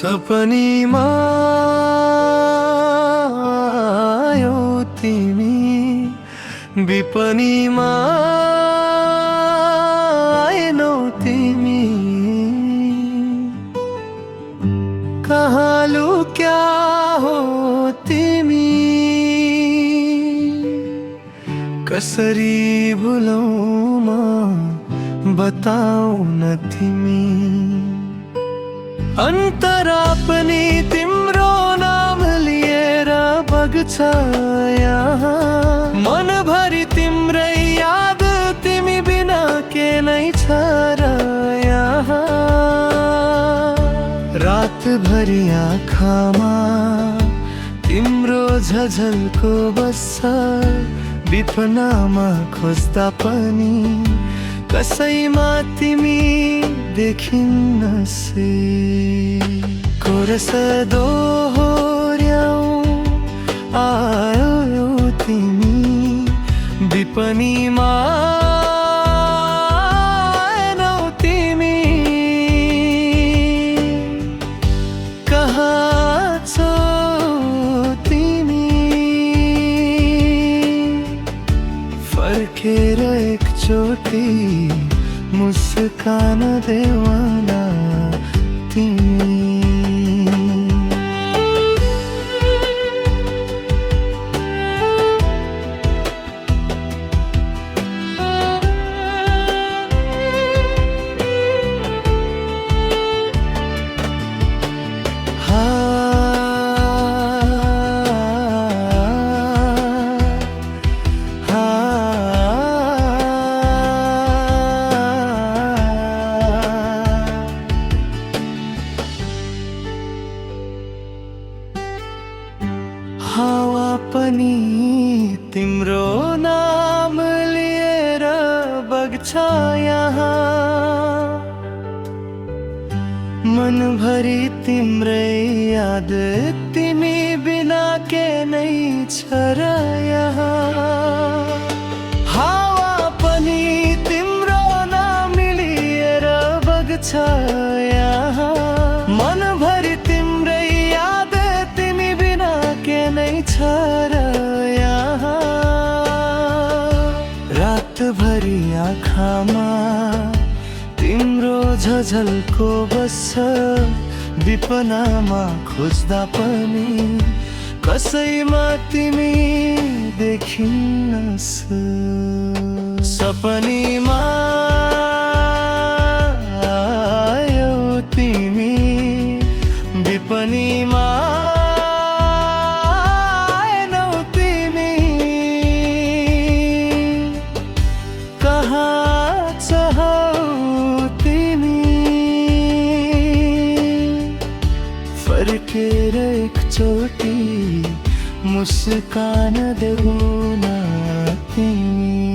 सपनीमा आयो तिमी, विपनीमा आएनौ तिमी। कहाँ लुक्या हो तिमी, कसरी भुलौ म बताऊ न तिमी। अन्तरा पनि तिम्रो नाम लिएर बग्छ यहाँ, मनभरि तिम्रै याद, तिमी बिना के नै छ र यहाँ। रातभरि आँखामा तिम्रो झझल्को बस्छ, विपनामा खोज्दा पनि कसैमा तिमी देखिन्न से। कोरस दोहोर्याउ आयो तिमी, विपनीमा आएनौ तिमी। कहाँ छौ तिमी, फर्केर एकचोटि मुस्कान देवाना तिमी। हावा पनि तिम्रो नाम लिएर बग्छ यहाँ, मनभरि तिम्रै याद, तिमी बिना के नै छ र यहाँ। हावा पनि तिम्रो नाम लिएर बग्छ यहाँ, मनभरि तिम्रै याद, तिमी बिना के नै छ र यहाँ। रातभरि आँखामा तिम्रो झझल्को बस्छ, विपनामा खोज्दा पनि कसैमा तिमी देखिन्न से। सपनीमा आयो तिमी, विपनीमा आएनौ तिमी। कहाँ छौ तिमी, फर्केर एकचोटि मुस्कान देऊ न तिमी।